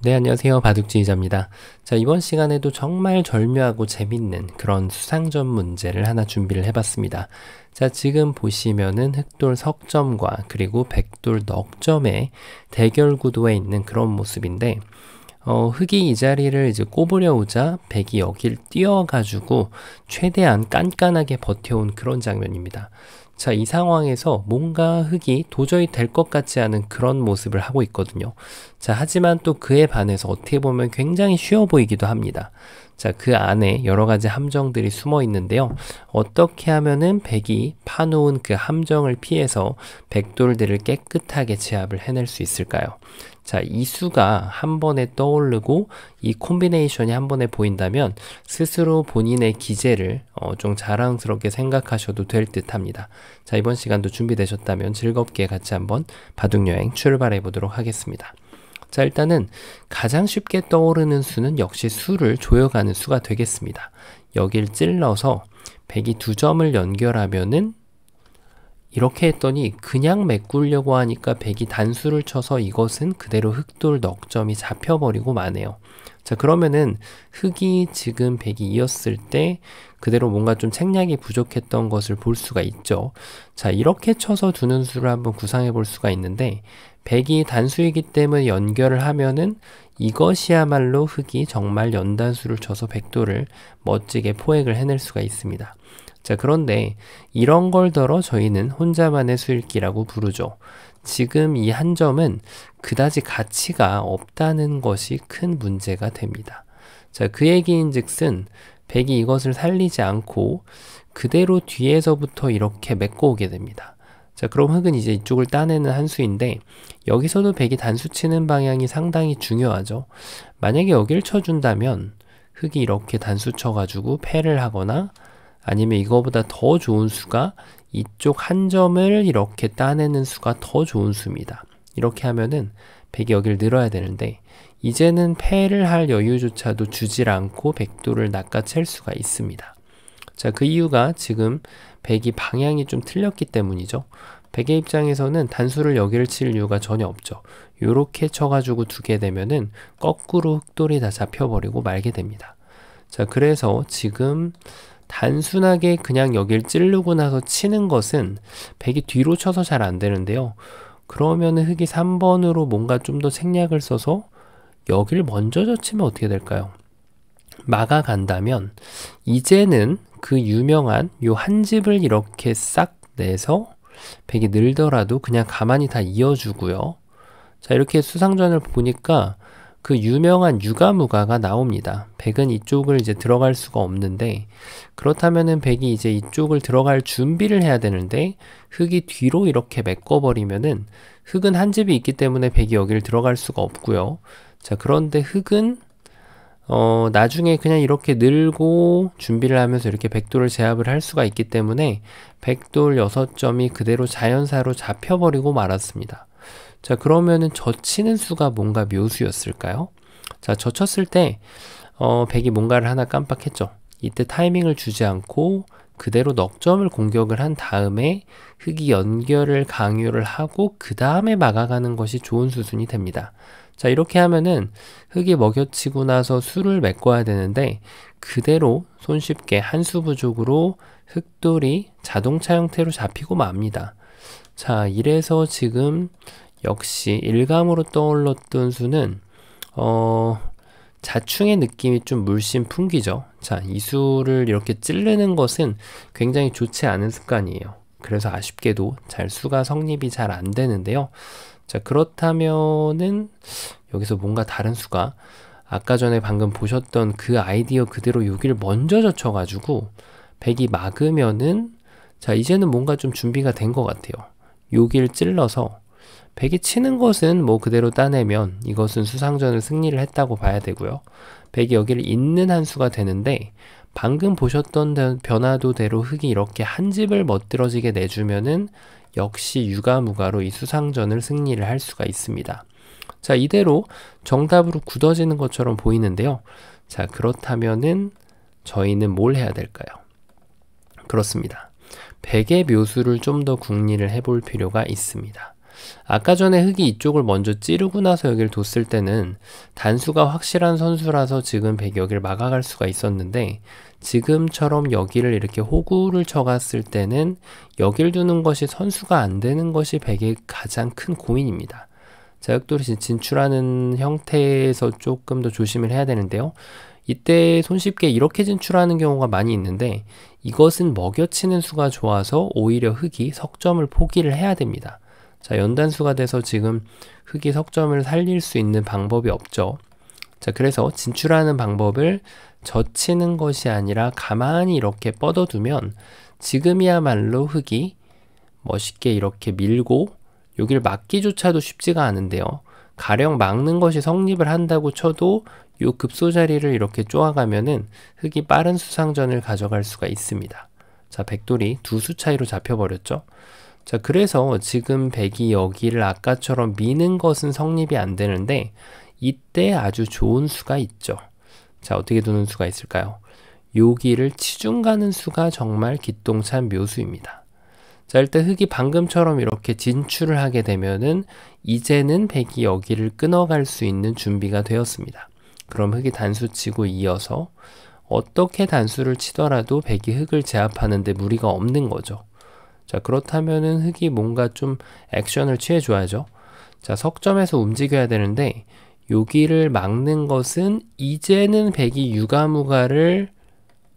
네, 안녕하세요. 바둑지휘자입니다. 자, 이번 시간에도 정말 절묘하고 재밌는 그런 수상점 문제를 하나 준비를 해봤습니다. 자, 지금 보시면은 흑돌 석점과 그리고 백돌 넉점의 대결 구도에 있는 그런 모습인데, 흑이 이 자리를 이제 꼽으려 오자 백이 여길 뛰어가지고 최대한 깐깐하게 버텨온 그런 장면입니다. 자, 이 상황에서 뭔가 흑이 도저히 될 것 같지 않은 그런 모습을 하고 있거든요. 자, 하지만 또 그에 반해서 어떻게 보면 굉장히 쉬워 보이기도 합니다. 자, 그 안에 여러 가지 함정들이 숨어 있는데요. 어떻게 하면은 백이 파놓은 그 함정을 피해서 백돌들을 깨끗하게 제압을 해낼 수 있을까요? 자, 이 수가 한 번에 떠오르고 이 콤비네이션이 한 번에 보인다면 스스로 본인의 기재를 좀 자랑스럽게 생각하셔도 될 듯 합니다. 자, 이번 시간도 준비되셨다면 즐겁게 같이 한번 바둑여행 출발해 보도록 하겠습니다. 자, 일단은 가장 쉽게 떠오르는 수는 역시 수를 조여가는 수가 되겠습니다. 여길 찔러서 백이 두 점을 연결하면은 이렇게 했더니 그냥 메꾸려고 하니까 백이 단수를 쳐서 이것은 그대로 흑돌 넉점이 잡혀버리고 마네요. 자, 그러면은 흑이 지금 백이 이었을 때 그대로 뭔가 좀 생략이 부족했던 것을 볼 수가 있죠. 자, 이렇게 쳐서 두는 수를 한번 구상해 볼 수가 있는데 백이 단수이기 때문에 연결을 하면은 이것이야말로 흑이 정말 연단수를 쳐서 백돌을 멋지게 포획을 해낼 수가 있습니다. 자, 그런데 이런 걸더러 저희는 혼자만의 수읽기라고 부르죠. 지금 이 한 점은 그다지 가치가 없다는 것이 큰 문제가 됩니다. 자, 그 얘기인즉슨 백이 이것을 살리지 않고 그대로 뒤에서부터 이렇게 메꿔오게 됩니다. 자, 그럼 흑은 이제 이쪽을 따내는 한 수인데 여기서도 백이 단수 치는 방향이 상당히 중요하죠. 만약에 여기를 쳐준다면 흑이 이렇게 단수 쳐가지고 패를 하거나 아니면 이거보다 더 좋은 수가 이쪽 한 점을 이렇게 따내는 수가 더 좋은 수입니다. 이렇게 하면은 백이 여기를 늘어야 되는데 이제는 패를 할 여유조차도 주질 않고 백돌을 낚아챌 수가 있습니다. 자, 그 이유가 지금 백이 방향이 좀 틀렸기 때문이죠. 백의 입장에서는 단수를 여기를 칠 이유가 전혀 없죠. 요렇게 쳐가지고 두게 되면은 거꾸로 흑돌이 다 잡혀버리고 말게 됩니다. 자, 그래서 지금 단순하게 그냥 여길 찌르고 나서 치는 것은 백이 뒤로 쳐서 잘 안 되는데요. 그러면은 흑이 3번으로 뭔가 좀 더 생략을 써서 여길 먼저 젖히면 어떻게 될까요? 막아간다면 이제는 그 유명한 요 한 집을 이렇게 싹 내서 백이 늘더라도 그냥 가만히 다 이어주고요. 자, 이렇게 수상전을 보니까 그 유명한 유가무가가 나옵니다. 백은 이쪽을 이제 들어갈 수가 없는데 그렇다면은 백이 이제 이쪽을 들어갈 준비를 해야 되는데 흑이 뒤로 이렇게 메꿔버리면은 흑은 한 집이 있기 때문에 백이 여기를 들어갈 수가 없고요. 자, 그런데 흑은 나중에 그냥 이렇게 늘고 준비를 하면서 이렇게 백돌을 제압을 할 수가 있기 때문에 백돌 6점이 그대로 자연사로 잡혀버리고 말았습니다. 자, 그러면은 젖히는 수가 뭔가 묘수였을까요? 자, 젖혔을 때 백이 뭔가를 하나 깜빡했죠. 이때 타이밍을 주지 않고 그대로 넉점을 공격을 한 다음에 흑이 연결을 강요를 하고 그 다음에 막아가는 것이 좋은 수순이 됩니다. 자, 이렇게 하면은 흑이 먹여치고 나서 수를 메꿔야 되는데 그대로 손쉽게 한 수 부족으로 흑돌이 자동차 형태로 잡히고 맙니다. 자, 이래서 지금 역시 일감으로 떠올랐던 수는 자충의 느낌이 좀 물씬 풍기죠. 자, 이 수를 이렇게 찌르는 것은 굉장히 좋지 않은 습관이에요. 그래서 아쉽게도 잘 수가 성립이 잘 안 되는데요. 자, 그렇다면은 여기서 뭔가 다른 수가 아까 전에 방금 보셨던 그 아이디어 그대로 여기를 먼저 젖혀가지고 백이 막으면은 자, 이제는 뭔가 좀 준비가 된 것 같아요. 여기를 찔러서 백이 치는 것은 뭐 그대로 따내면 이것은 수상전을 승리를 했다고 봐야 되고요. 백이 여기를 잇는 한 수가 되는데 방금 보셨던 변화도대로 흑이 이렇게 한 집을 멋들어지게 내주면은 역시 유가무가로 이 수상전을 승리를 할 수가 있습니다. 자, 이대로 정답으로 굳어지는 것처럼 보이는데요. 자, 그렇다면은 저희는 뭘 해야 될까요? 그렇습니다. 백의 묘수를 좀 더 궁리를 해볼 필요가 있습니다. 아까 전에 흑이 이쪽을 먼저 찌르고 나서 여기를 뒀을 때는 단수가 확실한 선수라서 지금 백이 여기를 막아갈 수가 있었는데, 지금처럼 여기를 이렇게 호구를 쳐갔을 때는 여길 두는 것이 선수가 안 되는 것이 백의 가장 큰 고민입니다. 자, 흑돌이 진출하는 형태에서 조금 더 조심을 해야 되는데요. 이때 손쉽게 이렇게 진출하는 경우가 많이 있는데, 이것은 먹여치는 수가 좋아서 오히려 흑이 석점을 포기를 해야 됩니다. 자, 연단수가 돼서 지금 흑이 석점을 살릴 수 있는 방법이 없죠. 자, 그래서 진출하는 방법을 젖히는 것이 아니라 가만히 이렇게 뻗어두면 지금이야말로 흑이 멋있게 이렇게 밀고, 여기를 막기조차도 쉽지가 않은데요. 가령 막는 것이 성립을 한다고 쳐도 요 급소자리를 이렇게 쪼아가면은 흑이 빠른 수상전을 가져갈 수가 있습니다. 자, 백돌이 두 수 차이로 잡혀버렸죠. 자, 그래서 지금 백이 여기를 아까처럼 미는 것은 성립이 안 되는데, 이때 아주 좋은 수가 있죠. 자, 어떻게 두는 수가 있을까요? 여기를 치중 가는 수가 정말 기똥찬 묘수입니다. 자, 일단 흑이 방금처럼 이렇게 진출을 하게 되면은 이제는 백이 여기를 끊어갈 수 있는 준비가 되었습니다. 그럼 흑이 단수 치고 이어서 어떻게 단수를 치더라도 백이 흑을 제압하는데 무리가 없는 거죠. 자, 그렇다면은 흑이 뭔가 좀 액션을 취해줘야죠. 자, 석점에서 움직여야 되는데, 여기를 막는 것은 이제는 백이 유가무가를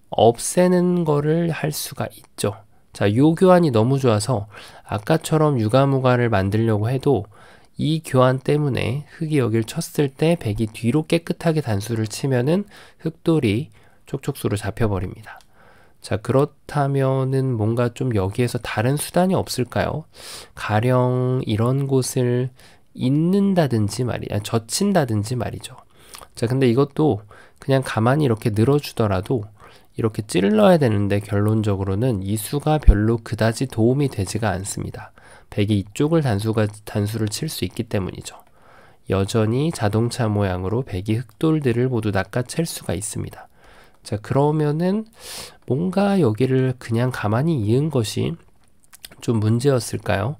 없애는 거를 할 수가 있죠. 자, 요 교환이 너무 좋아서 아까처럼 유가무가를 만들려고 해도 이 교환 때문에 흑이 여기를 쳤을 때 백이 뒤로 깨끗하게 단수를 치면은 흑돌이 촉촉수로 잡혀버립니다. 자, 그렇다면은 뭔가 좀 여기에서 다른 수단이 없을까요? 가령 이런 곳을 잇는다든지 젖힌다든지 말이죠. 자, 근데 이것도 그냥 가만히 이렇게 늘어주더라도 이렇게 찔러야 되는데 결론적으로는 이 수가 별로 그다지 도움이 되지가 않습니다. 백이 이쪽을 단수를 칠 수 있기 때문이죠. 여전히 자동차 모양으로 백이 흑돌들을 모두 낚아챌 수가 있습니다. 자, 그러면은 뭔가 여기를 그냥 가만히 이은 것이 좀 문제였을까요?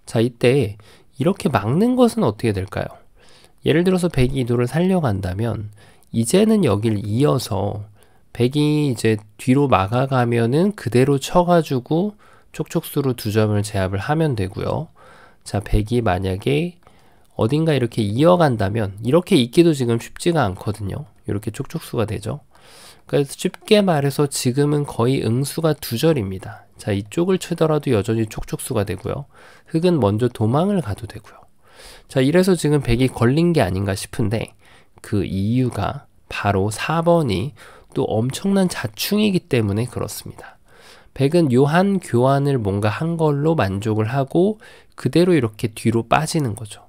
자, 이때 이렇게 막는 것은 어떻게 될까요? 예를 들어서 백이 이도를 살려간다면 이제는 여기를 이어서 백이 이제 뒤로 막아가면은 그대로 쳐가지고 촉촉수로 두 점을 제압을 하면 되고요. 자, 백이 만약에 어딘가 이렇게 이어간다면 이렇게 있기도 지금 쉽지가 않거든요. 이렇게 촉촉수가 되죠. 그래서 쉽게 말해서 지금은 거의 응수가 두 절입니다. 자, 이쪽을 치더라도 여전히 촉촉수가 되고요. 흑은 먼저 도망을 가도 되고요. 자, 이래서 지금 백이 걸린 게 아닌가 싶은데, 그 이유가 바로 4번이 또 엄청난 자충이기 때문에 그렇습니다. 백은 요 한 교환을 뭔가 한 걸로 만족을 하고 그대로 이렇게 뒤로 빠지는 거죠.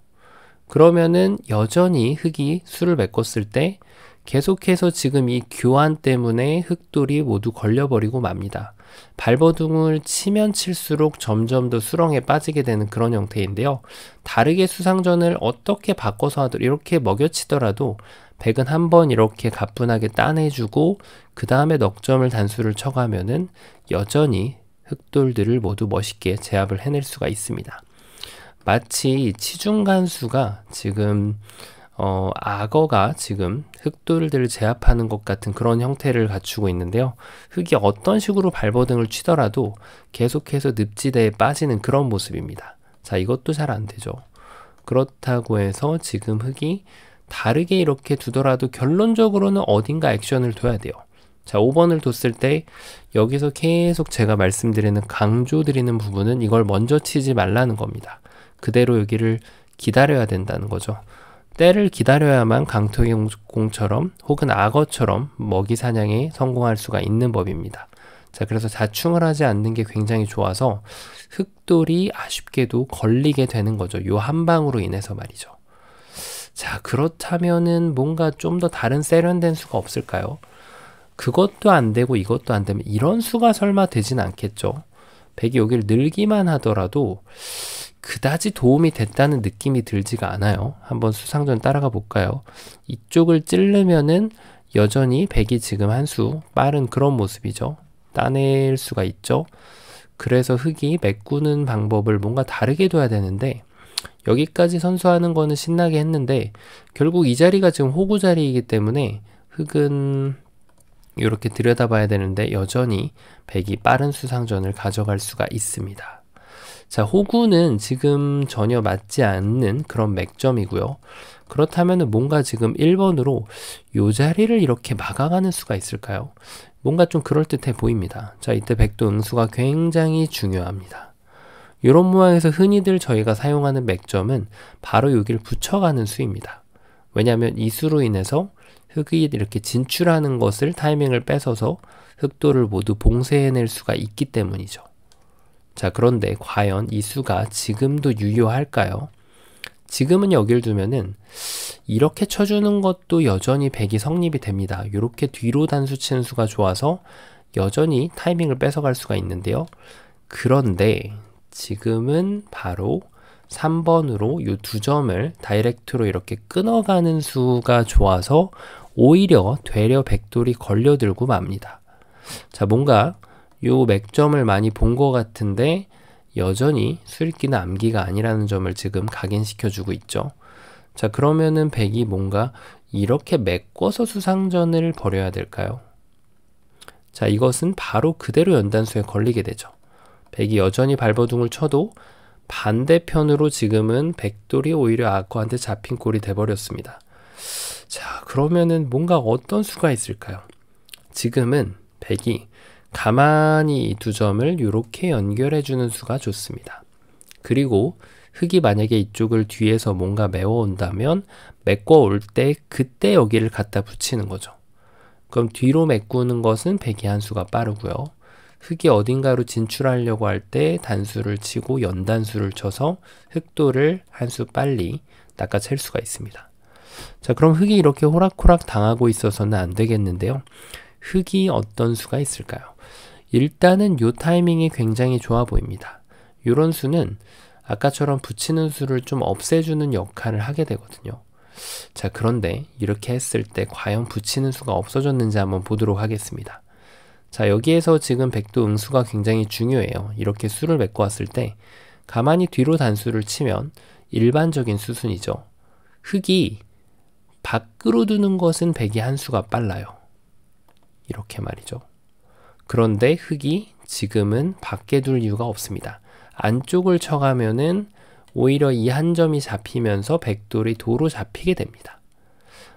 그러면은 여전히 흑이 수를 메꿨을 때 계속해서 지금 이 교환 때문에 흑돌이 모두 걸려버리고 맙니다. 발버둥을 치면 칠수록 점점 더 수렁에 빠지게 되는 그런 형태인데요. 다르게 수상전을 어떻게 바꿔서 하더라도 이렇게 먹여치더라도 백은 한번 이렇게 가뿐하게 따내주고 그 다음에 넉점을 단수를 쳐가면은 여전히 흑돌들을 모두 멋있게 제압을 해낼 수가 있습니다. 마치 치중간수가 지금 악어가 지금 흑돌들을 제압하는 것 같은 그런 형태를 갖추고 있는데요. 흑이 어떤 식으로 발버둥을 치더라도 계속해서 늪지대에 빠지는 그런 모습입니다. 자, 이것도 잘 안 되죠. 그렇다고 해서 지금 흑이 다르게 이렇게 두더라도 결론적으로는 어딘가 액션을 둬야 돼요. 자, 5번을 뒀을 때 여기서 계속 제가 말씀드리는 강조드리는 부분은 이걸 먼저 치지 말라는 겁니다. 그대로 여기를 기다려야 된다는 거죠. 때를 기다려야만 강토공처럼 혹은 악어처럼 먹이 사냥에 성공할 수가 있는 법입니다. 자, 그래서 자충을 하지 않는 게 굉장히 좋아서 흑돌이 아쉽게도 걸리게 되는 거죠. 요 한 방으로 인해서 말이죠. 자, 그렇다면은 뭔가 좀 더 다른 세련된 수가 없을까요? 그것도 안 되고 이것도 안 되면 이런 수가 설마 되진 않겠죠. 백이 여기를 늘기만 하더라도 그다지 도움이 됐다는 느낌이 들지가 않아요. 한번 수상전 따라가 볼까요? 이쪽을 찌르면은 여전히 백이 지금 한 수 빠른 그런 모습이죠. 따낼 수가 있죠. 그래서 흑이 메꾸는 방법을 뭔가 다르게 둬야 되는데 여기까지 선수하는 거는 신나게 했는데 결국 이 자리가 지금 호구 자리이기 때문에 흑은 이렇게 들여다봐야 되는데 여전히 백이 빠른 수상전을 가져갈 수가 있습니다. 자, 호구는 지금 전혀 맞지 않는 그런 맥점이고요. 그렇다면 뭔가 지금 1번으로 요 자리를 이렇게 막아가는 수가 있을까요? 뭔가 좀 그럴듯해 보입니다. 자, 이때 백도 응수가 굉장히 중요합니다. 이런 모양에서 흔히들 저희가 사용하는 맥점은 바로 여기를 붙여가는 수입니다. 왜냐하면 이 수로 인해서 흑이 이렇게 진출하는 것을 타이밍을 뺏어서 흑도를 모두 봉쇄해낼 수가 있기 때문이죠. 자, 그런데 과연 이 수가 지금도 유효할까요? 지금은 여길 두면은 이렇게 쳐주는 것도 여전히 백이 성립이 됩니다. 이렇게 뒤로 단수 치는 수가 좋아서 여전히 타이밍을 뺏어갈 수가 있는데요. 그런데 지금은 바로 3번으로 이 두 점을 다이렉트로 이렇게 끊어가는 수가 좋아서 오히려 되려 백돌이 걸려들고 맙니다. 자, 뭔가 요 맥점을 많이 본 것 같은데 여전히 수읽기는 암기가 아니라는 점을 지금 각인시켜주고 있죠. 자, 그러면은 백이 뭔가 이렇게 메꿔서 수상전을 벌여야 될까요? 자, 이것은 바로 그대로 연단수에 걸리게 되죠. 백이 여전히 발버둥을 쳐도 반대편으로 지금은 백돌이 오히려 악어한테 잡힌 꼴이 돼버렸습니다. 자, 그러면은 뭔가 어떤 수가 있을까요? 지금은 백이 가만히 이 두 점을 이렇게 연결해주는 수가 좋습니다. 그리고 흑이 만약에 이쪽을 뒤에서 뭔가 메워온다면 메꿔올 때 그때 여기를 갖다 붙이는 거죠. 그럼 뒤로 메꾸는 것은 백이 한 수가 빠르고요. 흑이 어딘가로 진출하려고 할 때 단수를 치고 연단수를 쳐서 흑도를 한 수 빨리 낚아챌 수가 있습니다. 자, 그럼 흑이 이렇게 호락호락 당하고 있어서는 안 되겠는데요. 흑이 어떤 수가 있을까요? 일단은 요 타이밍이 굉장히 좋아 보입니다. 요런 수는 아까처럼 붙이는 수를 좀 없애주는 역할을 하게 되거든요. 자, 그런데 이렇게 했을 때 과연 붙이는 수가 없어졌는지 한번 보도록 하겠습니다. 자, 여기에서 지금 백도 응수가 굉장히 중요해요. 이렇게 수를 메꿔왔을 때 가만히 뒤로 단수를 치면 일반적인 수순이죠. 흑이 밖으로 두는 것은 백이 한 수가 빨라요. 이렇게 말이죠. 그런데 흑이 지금은 밖에 둘 이유가 없습니다. 안쪽을 쳐가면은 오히려 이 한 점이 잡히면서 백돌이 도로 잡히게 됩니다.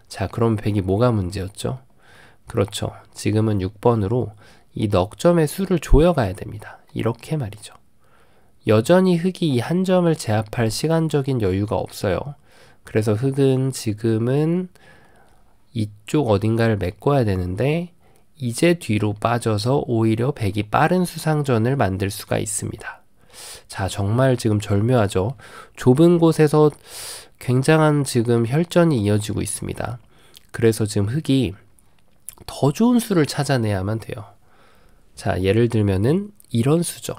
자, 그럼 백이 뭐가 문제였죠? 그렇죠. 지금은 6번으로 이 넉점의 수를 조여가야 됩니다. 이렇게 말이죠. 여전히 흑이 이 한 점을 제압할 시간적인 여유가 없어요. 그래서 흑은 지금은 이쪽 어딘가를 메꿔야 되는데 이제 뒤로 빠져서 오히려 백이 빠른 수상전을 만들 수가 있습니다. 자, 정말 지금 절묘하죠. 좁은 곳에서 굉장한 지금 혈전이 이어지고 있습니다. 그래서 지금 흑이 더 좋은 수를 찾아내야만 돼요. 자, 예를 들면은 이런 수죠.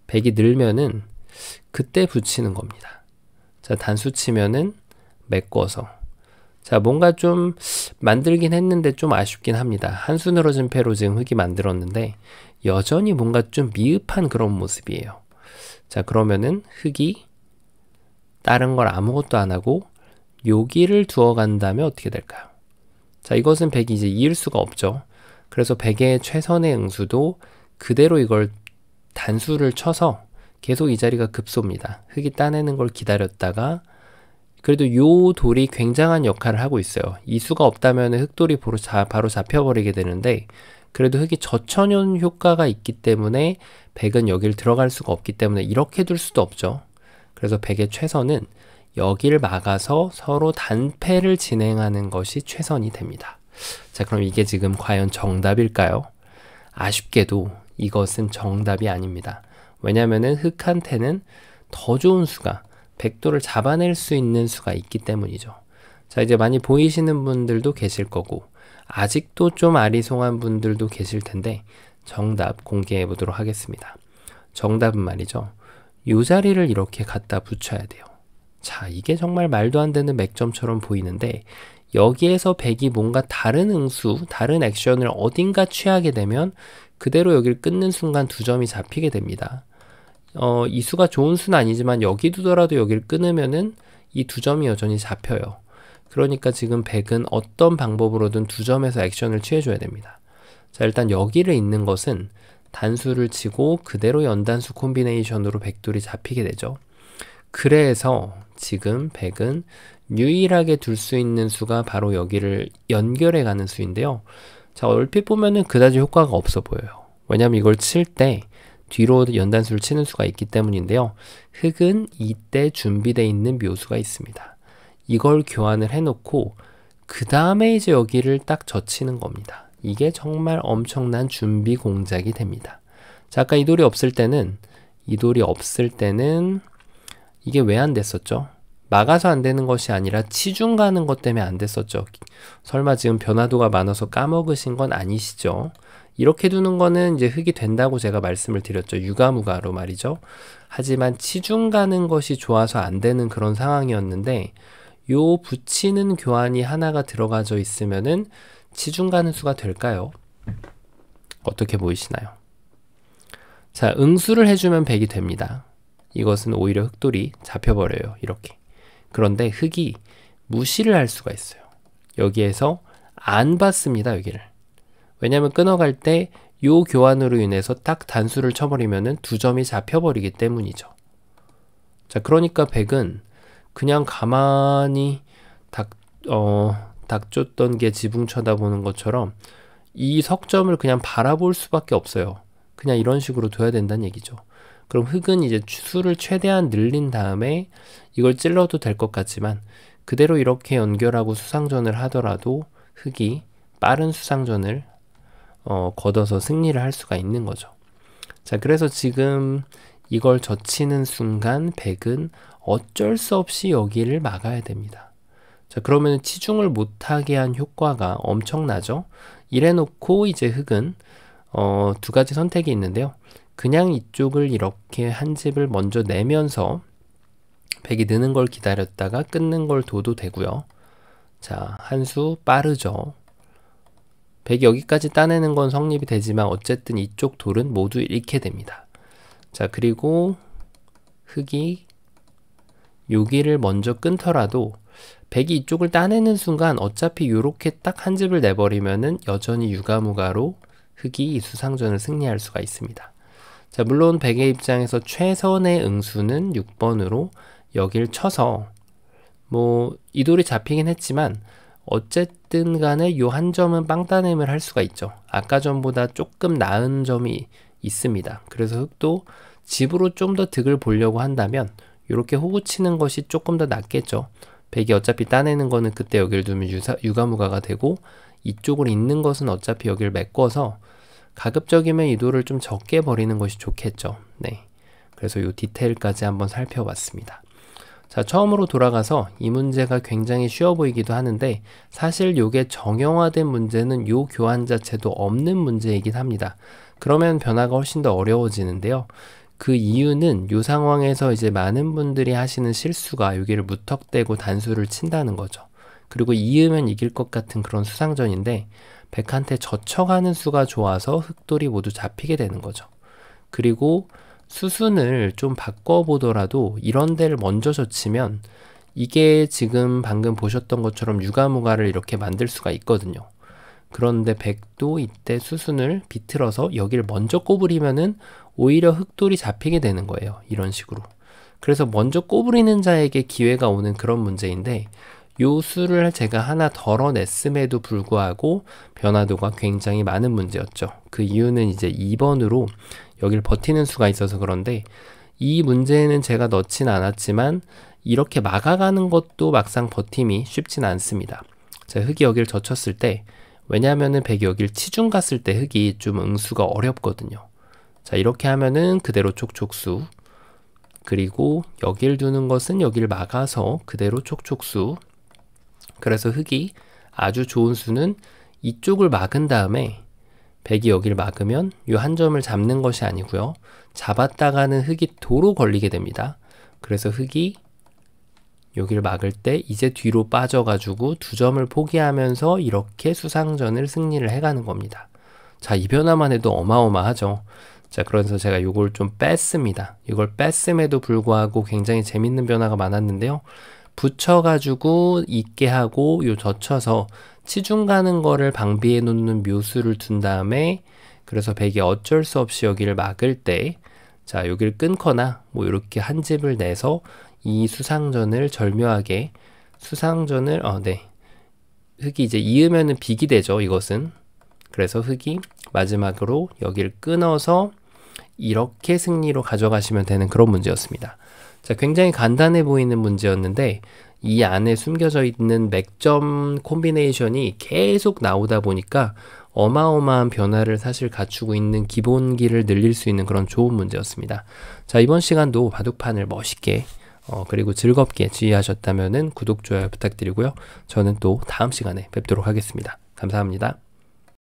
백이 늘면은 그때 붙이는 겁니다. 자, 단수 치면은 메꿔서. 자, 뭔가 좀 만들긴 했는데 좀 아쉽긴 합니다. 한 수 늘어진 패로 지금 흑이 만들었는데 여전히 뭔가 좀 미흡한 그런 모습이에요. 자, 그러면은 흑이 다른 걸 아무것도 안 하고 여기를 두어 간다면 어떻게 될까요? 자, 이것은 백이 이제 이을 수가 없죠. 그래서 백의 최선의 응수도 그대로 이걸 단수를 쳐서 계속 이 자리가 급소입니다. 흑이 따내는 걸 기다렸다가 그래도 요 돌이 굉장한 역할을 하고 있어요. 이 수가 없다면 흑돌이 바로 잡혀버리게 되는데 그래도 흑이 저천연 효과가 있기 때문에 백은 여기를 들어갈 수가 없기 때문에 이렇게 둘 수도 없죠. 그래서 백의 최선은 여기를 막아서 서로 단패를 진행하는 것이 최선이 됩니다. 자, 그럼 이게 지금 과연 정답일까요? 아쉽게도 이것은 정답이 아닙니다. 왜냐하면 흑한테는 더 좋은 수가 백도를 잡아낼 수 있는 수가 있기 때문이죠. 자, 이제 많이 보이시는 분들도 계실 거고 아직도 좀 아리송한 분들도 계실 텐데 정답 공개해 보도록 하겠습니다. 정답은 말이죠. 이 자리를 이렇게 갖다 붙여야 돼요. 자, 이게 정말 말도 안 되는 맥점처럼 보이는데 여기에서 백이 뭔가 다른 응수, 다른 액션을 어딘가 취하게 되면 그대로 여기를 끊는 순간 두 점이 잡히게 됩니다. 이 수가 좋은 수는 아니지만 여기 두더라도 여기를 끊으면은 이 두 점이 여전히 잡혀요. 그러니까 지금 100은 어떤 방법으로든 두 점에서 액션을 취해줘야 됩니다. 자, 일단 여기를 있는 것은 단수를 치고 그대로 연단수 콤비네이션으로 백돌이 잡히게 되죠. 그래서 지금 100은 유일하게 둘 수 있는 수가 바로 여기를 연결해 가는 수인데요. 자, 얼핏 보면은 그다지 효과가 없어 보여요. 왜냐면 이걸 칠 때 뒤로 연단수를 치는 수가 있기 때문인데요. 흑은 이때 준비되어 있는 묘수가 있습니다. 이걸 교환을 해놓고 그 다음에 이제 여기를 딱 젖히는 겁니다. 이게 정말 엄청난 준비 공작이 됩니다. 자, 아까 이 돌이 없을 때는 이게 왜 안 됐었죠? 막아서 안 되는 것이 아니라 치중 가는 것 때문에 안 됐었죠. 설마 지금 변화도가 많아서 까먹으신 건 아니시죠? 이렇게 두는 거는 이제 흑이 된다고 제가 말씀을 드렸죠. 유가무가로 말이죠. 하지만 치중 가는 것이 좋아서 안 되는 그런 상황이었는데 요 붙이는 교환이 하나가 들어가져 있으면은 치중 가는 수가 될까요? 어떻게 보이시나요? 자, 응수를 해주면 100이 됩니다. 이것은 오히려 흑돌이 잡혀버려요. 이렇게. 그런데 흑이 무시를 할 수가 있어요. 여기에서 안 받습니다. 여기를. 왜냐하면 끊어갈 때 요 교환으로 인해서 딱 단수를 쳐버리면은 두 점이 잡혀버리기 때문이죠. 자, 그러니까 100은 그냥 가만히 닭 쫓던 게 지붕 쳐다보는 것처럼 이 석점을 그냥 바라볼 수밖에 없어요. 그냥 이런 식으로 둬야 된다는 얘기죠. 그럼 흑은 이제 수를 최대한 늘린 다음에 이걸 찔러도 될 것 같지만 그대로 이렇게 연결하고 수상전을 하더라도 흑이 빠른 수상전을 걷어서 승리를 할 수가 있는 거죠. 자, 그래서 지금 이걸 젖히는 순간 100은 어쩔 수 없이 여기를 막아야 됩니다. 자, 그러면 치중을 못하게 한 효과가 엄청나죠. 이래놓고 이제 흑은 두 가지 선택이 있는데요. 그냥 이쪽을 이렇게 한 집을 먼저 내면서 100이 느는 걸 기다렸다가 끊는 걸 둬도 되고요. 자, 한 수 빠르죠. 100이 여기까지 따내는 건 성립이 되지만 어쨌든 이쪽 돌은 모두 잃게 됩니다. 자, 그리고 흑이 여기를 먼저 끊더라도 100이 이쪽을 따내는 순간 어차피 이렇게 딱 한 집을 내버리면은 여전히 유가무가로 흑이 이 수상전을 승리할 수가 있습니다. 자, 물론 100의 입장에서 최선의 응수는 6번으로 여길 쳐서 이 돌이 잡히긴 했지만 어쨌든 간에 요 한 점은 빵 따냄을 할 수가 있죠. 아까 전보다 조금 나은 점이 있습니다. 그래서 흑도 집으로 좀 더 득을 보려고 한다면 이렇게 호구 치는 것이 조금 더 낫겠죠. 100이 어차피 따내는 거는 그때 여기를 두면 유가무가가 되고 이쪽으로 있는 것은 어차피 여기를 메꿔서 가급적이면 이 돌을 좀 적게 버리는 것이 좋겠죠. 네. 그래서 이 디테일까지 한번 살펴봤습니다. 자, 처음으로 돌아가서 이 문제가 굉장히 쉬워 보이기도 하는데 사실 이게 정형화된 문제는 요 교환 자체도 없는 문제이긴 합니다. 그러면 변화가 훨씬 더 어려워지는데요. 그 이유는 이 상황에서 이제 많은 분들이 하시는 실수가 여기를 무턱대고 단수를 친다는 거죠. 그리고 이으면 이길 것 같은 그런 수상전인데 100한테 젖혀가는 수가 좋아서 흑돌이 모두 잡히게 되는 거죠. 그리고 수순을 좀 바꿔보더라도 이런 데를 먼저 젖히면 이게 지금 방금 보셨던 것처럼 유가무가를 이렇게 만들 수가 있거든요. 그런데 100도 이때 수순을 비틀어서 여기를 먼저 꼬부리면은 오히려 흑돌이 잡히게 되는 거예요. 이런 식으로. 그래서 먼저 꼬부리는 자에게 기회가 오는 그런 문제인데 요 수를 제가 하나 덜어냈음에도 불구하고 변화도가 굉장히 많은 문제였죠. 그 이유는 이제 2번으로 여기를 버티는 수가 있어서 그런데 이 문제는 제가 넣진 않았지만 이렇게 막아가는 것도 막상 버팀이 쉽진 않습니다. 자, 흑이 여기를 젖혔을 때 왜냐하면은 100이 여기를 치중 갔을 때 흑이 좀 응수가 어렵거든요. 자, 이렇게 하면은 그대로 촉촉수, 그리고 여기를 두는 것은 여기를 막아서 그대로 촉촉수. 그래서 흑이 아주 좋은 수는 이쪽을 막은 다음에 100이 여기를 막으면 이 한 점을 잡는 것이 아니고요. 잡았다가는 흑이 도로 걸리게 됩니다. 그래서 흑이 여기를 막을 때 이제 뒤로 빠져가지고 두 점을 포기하면서 이렇게 수상전을 승리를 해가는 겁니다. 자, 이 변화만 해도 어마어마하죠. 자, 그래서 제가 이걸 좀 뺐습니다. 이걸 뺐음에도 불구하고 굉장히 재밌는 변화가 많았는데요. 붙여가지고 있게 하고 요 젖혀서 치중 가는 거를 방비해 놓는 묘수를 둔 다음에 그래서 백이 어쩔 수 없이 여기를 막을 때 자, 여기를 끊거나 뭐 이렇게 한 집을 내서 이 수상전을 절묘하게 수상전을 네. 흑이 이제 이으면은 빅이 되죠. 이것은. 그래서 흑이 마지막으로 여기를 끊어서 이렇게 승리로 가져가시면 되는 그런 문제였습니다. 자, 굉장히 간단해 보이는 문제였는데 이 안에 숨겨져 있는 맥점 콤비네이션이 계속 나오다 보니까 어마어마한 변화를 사실 갖추고 있는 기본기를 늘릴 수 있는 그런 좋은 문제였습니다. 자, 이번 시간도 바둑판을 멋있게 그리고 즐겁게 지휘하셨다면 구독, 좋아요 부탁드리고요. 저는 또 다음 시간에 뵙도록 하겠습니다. 감사합니다.